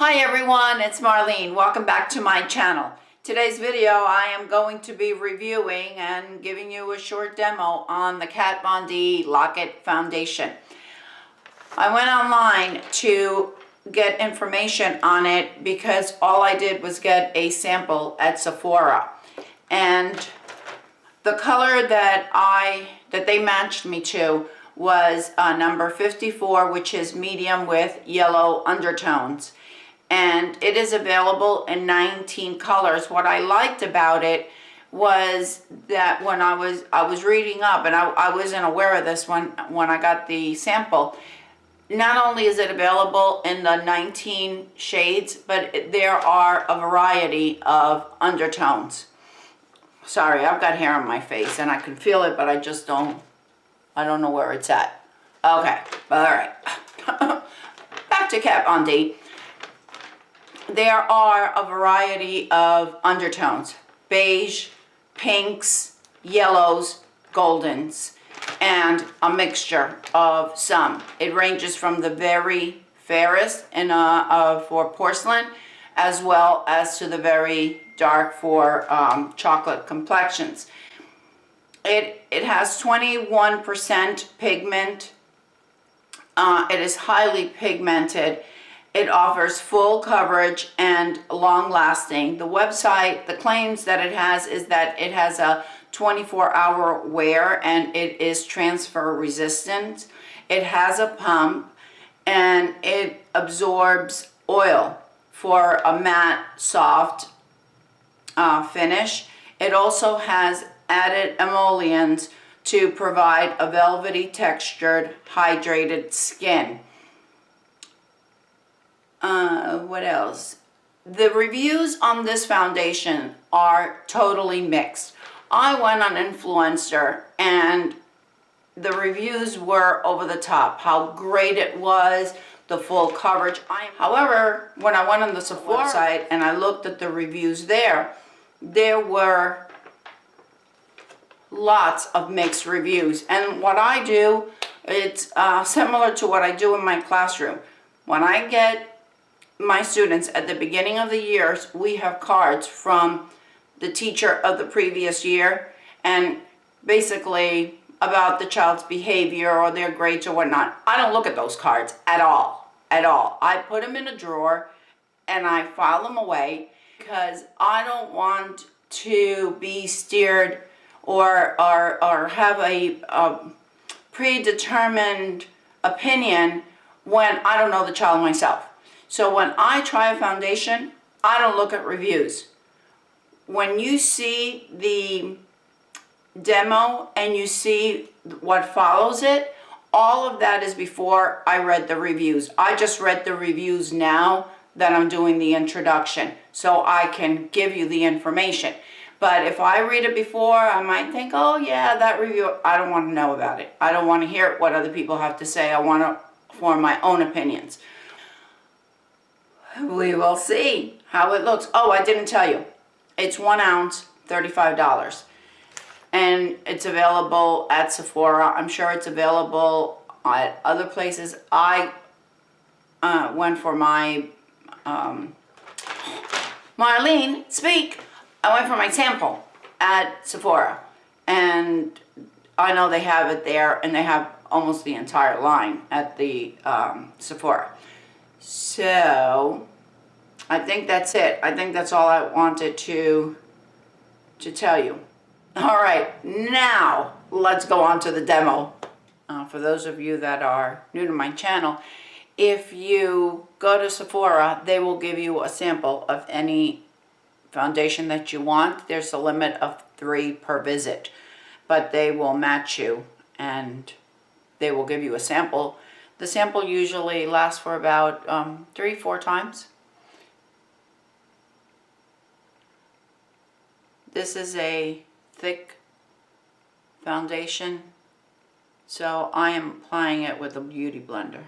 Hi everyone, it's Marlene. Welcome back to my channel. Today's video I am going to be reviewing and giving you a short demo on the Kat Von D Lock-It Foundation. I went online to get information on it because all I did was get a sample at Sephora. And the color that they matched me to was number 54, which is medium with yellow undertones. And it is available in 19 colors. What I liked about it was that when I was reading up, and I wasn't aware of this when I got the sample, not only is it available in the 19 shades, but there are a variety of undertones. Sorry, I've got hair on my face and I can feel it, but I don't know where it's at. Okay, all right. Back to Kat Von D. There are a variety of undertones: beige, pinks, yellows, goldens, and a mixture of some. It ranges from the very fairest for porcelain, as well as to the very dark for chocolate complexions. It has 21% pigment. It is highly pigmented. It offers full coverage and long lasting. The website, the claims that it has is that it has a 24-hour wear and it is transfer resistant. It has a pump and it absorbs oil for a matte, soft finish. It also has added emollients to provide a velvety textured, hydrated skin. What else? The reviews on this foundation are totally mixed. I went on Influencer and the reviews were over the top, how great it was, the full coverage. However, when I went on the Sephora site and I looked at the reviews there were lots of mixed reviews. And what I do, it's similar to what I do in my classroom. When I get my students at the beginning of the years, we have cards from the teacher of the previous year and basically about the child's behavior or their grades or whatnot. I don't look at those cards at all. I put them in a drawer and I file them away because I don't want to be steered or have a predetermined opinion when I don't know the child myself. So when I try a foundation, I don't look at reviews. When you see the demo and you see what follows it, all of that is before I read the reviews. I just read the reviews now that I'm doing the introduction, so I can give you the information. But if I read it before, I might think, oh yeah, that review, I don't want to know about it. I don't want to hear what other people have to say. I want to form my own opinions. We will see how it looks. Oh, I didn't tell you. It's 1 ounce, $35. And it's available at Sephora. I'm sure it's available at other places. I went for my, Marlene, speak. I went for my sample at Sephora. And I know they have it there, and they have almost the entire line at the Sephora. So I think that's it. I think that's all I wanted to tell you. All right, now let's go on to the demo. For those of you that are new to my channel, if you go to Sephora, they will give you a sample of any foundation that you want. There's a limit of 3 per visit, but they will match you and they will give you a sample. The sample usually lasts for about 3-4 times. This is a thick foundation, so I am applying it with a beauty blender.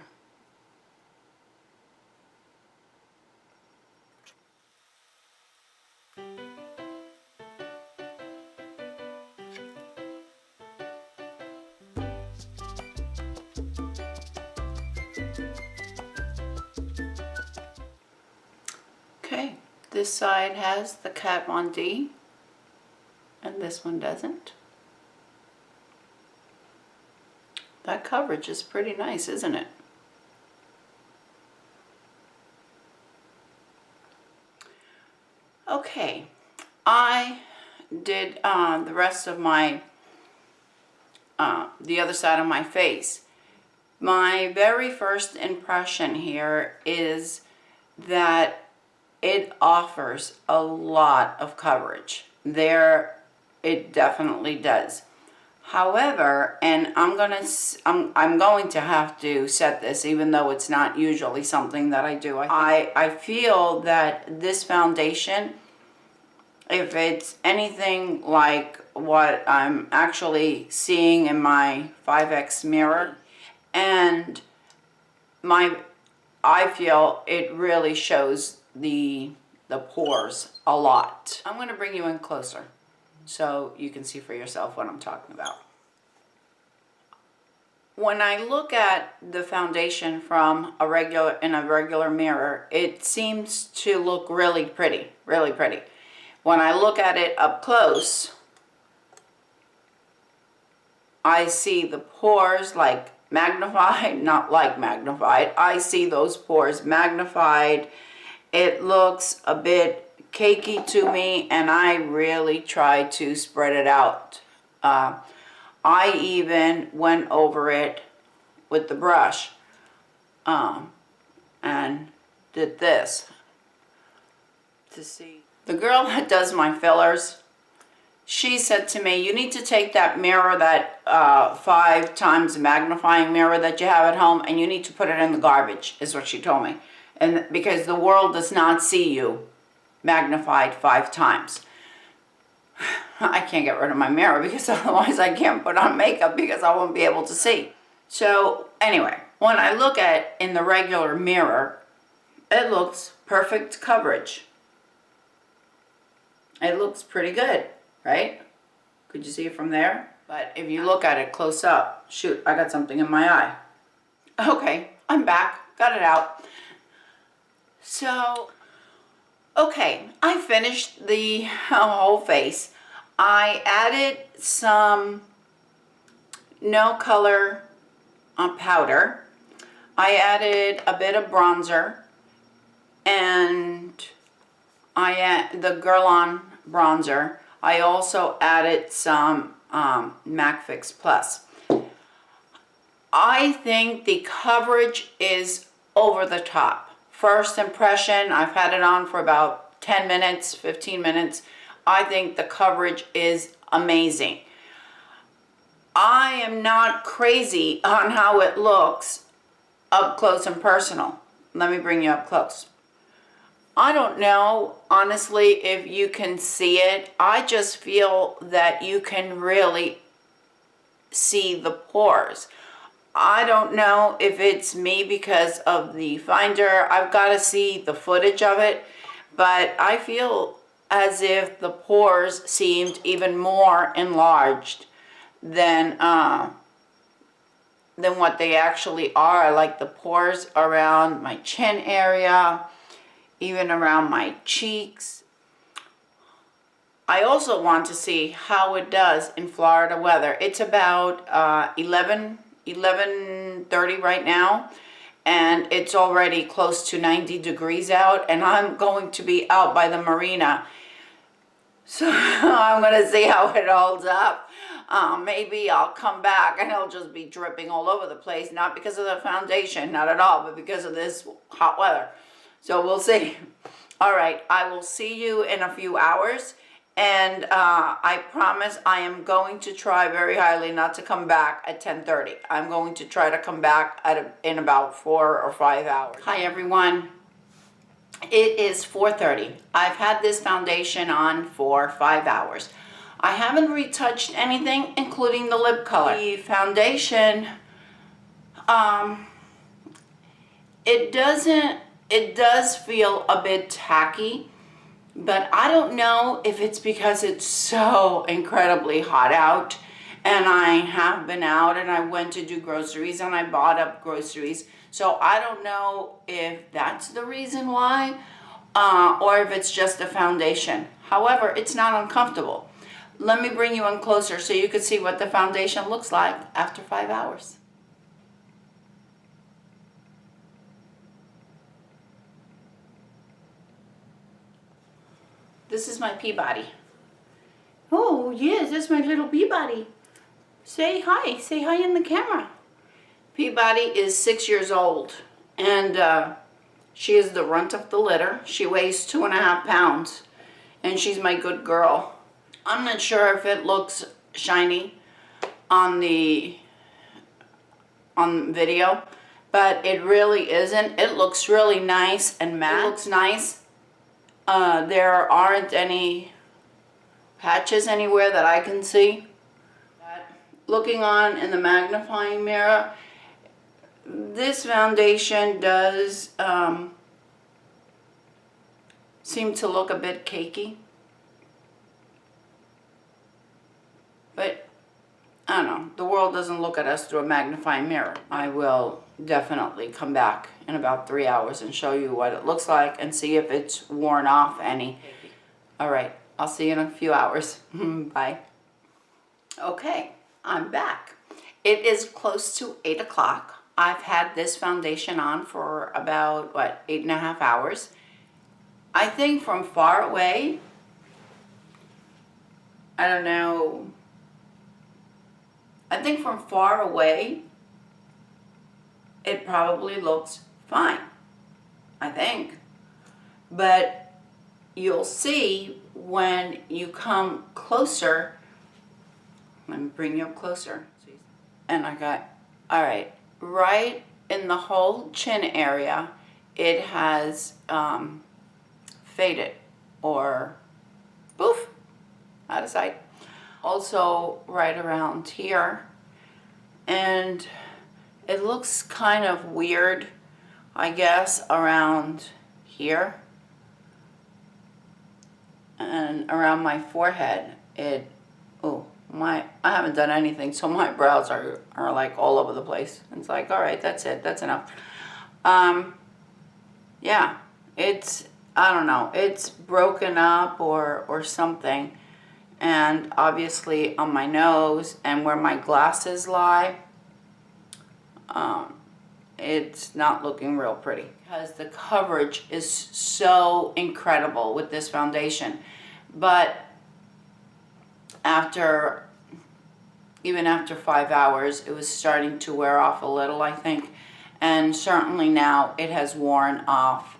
Okay, this side has the Kat Von D and this one doesn't. That coverage is pretty nice, isn't it? Okay, I did the rest of my, the other side of my face. My very first impression here is that it offers a lot of coverage. It definitely does. However, and I'm going to have to set this, even though it's not usually something that I do. I feel that this foundation, if it's anything like what I'm actually seeing in my 5X mirror, and I feel it really shows the pores a lot. I'm going to bring you in closer so you can see for yourself what I'm talking about. When I look at the foundation from in a regular mirror, it seems to look really pretty, really pretty. When I look at it up close, I see the pores like magnified, not like magnified. I see those pores magnified. It looks a bit cakey to me, and I really try to spread it out. I even went over it with the brush and did this to see. The girl that does my fillers, she said to me, you need to take that mirror, that 5 times magnifying mirror that you have at home, and you need to put it in the garbage, is what she told me. And because the world does not see you magnified 5 times. I can't get rid of my mirror because otherwise I can't put on makeup because I won't be able to see. So anyway, when I look at in the regular mirror, it looks perfect coverage. It looks pretty good, right? Could you see it from there? But if you look at it close up, shoot, I got something in my eye. Okay, I'm back, got it out. So, okay, I finished the whole face. I added some no color powder. I added a bit of bronzer, and I add the Girl On bronzer. I also added some MAC Fix Plus. I think the coverage is over the top. First impression, I've had it on for about 10 minutes, 15 minutes. I think the coverage is amazing. I am not crazy on how it looks up close and personal. Let me bring you up close. I don't know, honestly, if you can see it. I just feel that you can really see the pores. I don't know if it's me because of the finder. I've got to see the footage of it, but I feel as if the pores seemed even more enlarged than what they actually are. Like the pores around my chin area, even around my cheeks. I also want to see how it does in Florida weather. It's about 11:30 right now, and it's already close to 90 degrees out, and I'm going to be out by the marina. So I'm going to see how it holds up. Maybe I'll come back and it'll just be dripping all over the place, not because of the foundation, not at all, but because of this hot weather. So we'll see. All right, I will see you in a few hours. And I promise I am going to try very highly not to come back at 10:30. I'm going to try to come back in about 4 or 5 hours. Hi everyone. It is 4:30. I've had this foundation on for 5 hours. I haven't retouched anything, including the lip color. The foundation, it does feel a bit tacky. But I don't know if it's because it's so incredibly hot out, and I have been out and I went to do groceries and I bought up groceries. So I don't know if that's the reason why, or if it's just a foundation. However, it's not uncomfortable. Let me bring you in closer so you can see what the foundation looks like after 5 hours. This is my Peabody. Oh, yes, that's my little Peabody. Say hi in the camera. Peabody is 6 years old, and she is the runt of the litter. She weighs 2.5 pounds, and she's my good girl. I'm not sure if it looks shiny on video, but it really isn't. It looks really nice and matte. It looks nice. There aren't any patches anywhere that I can see. Looking on in the magnifying mirror, this foundation does seem to look a bit cakey. But I don't know, the world doesn't look at us through a magnifying mirror. I will definitely come back in about 3 hours and show you what it looks like and see if it's worn off any. All right, I'll see you in a few hours. Bye. Okay, I'm back. It is close to 8 o'clock. I've had this foundation on for about, 8.5 hours. I think from far away, I don't know, I think from far away, it probably looks fine, I think. But you'll see when you come closer, let me bring you up closer. And I got, all right, right in the whole chin area, it has faded or poof, out of sight. Also right around here, and it looks kind of weird, I guess, around here and around my forehead. I haven't done anything, so my brows are like all over the place. It's like, all right, that's it, that's enough. Yeah, I don't know, it's broken up or something. And obviously on my nose and where my glasses lie, it's not looking real pretty because the coverage is so incredible with this foundation. But even after 5 hours, it was starting to wear off a little, I think. And certainly now it has worn off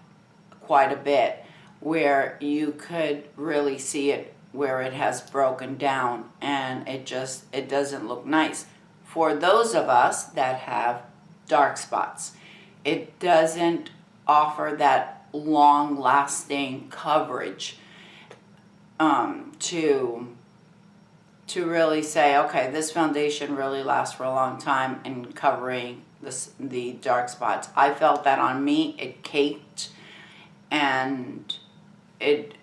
quite a bit, where you could really see it where it has broken down, and it doesn't look nice. For those of us that have dark spots, it doesn't offer that long-lasting coverage to really say, okay, this foundation really lasts for a long time in covering the dark spots. I felt that on me, it caked, and it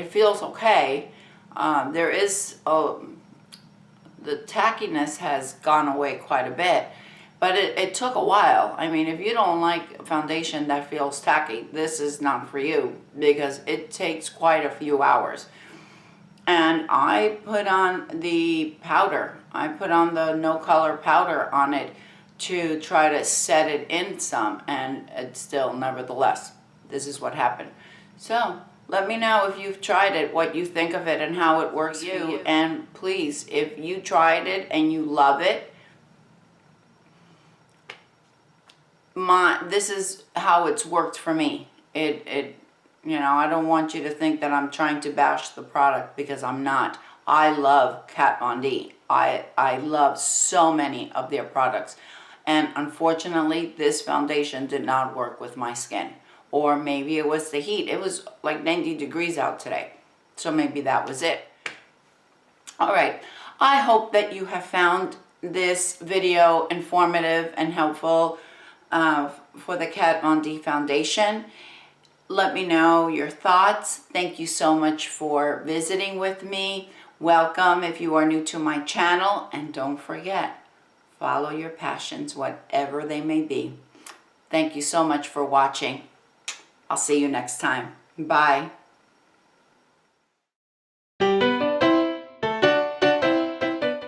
feels okay. There is the tackiness has gone away quite a bit, but it took a while. I mean, if you don't like a foundation that feels tacky, this is not for you, because it takes quite a few hours. And I put on the powder. I put on the no color powder on it to try to set it in some, and it still, nevertheless, this is what happened. So let me know if you've tried it, what you think of it, and how it works for you. And please, if you tried it and you love it, this is how it's worked for me. I don't want you to think that I'm trying to bash the product, because I'm not. I love Kat Von D. I love so many of their products. And unfortunately, this foundation did not work with my skin. Or maybe it was the heat. It was like 90 degrees out today. So maybe that was it. All right. I hope that you have found this video informative and helpful for the Kat Von D foundation. Let me know your thoughts. Thank you so much for visiting with me. Welcome if you are new to my channel. And don't forget, follow your passions, whatever they may be. Thank you so much for watching. I'll see you next time. Bye.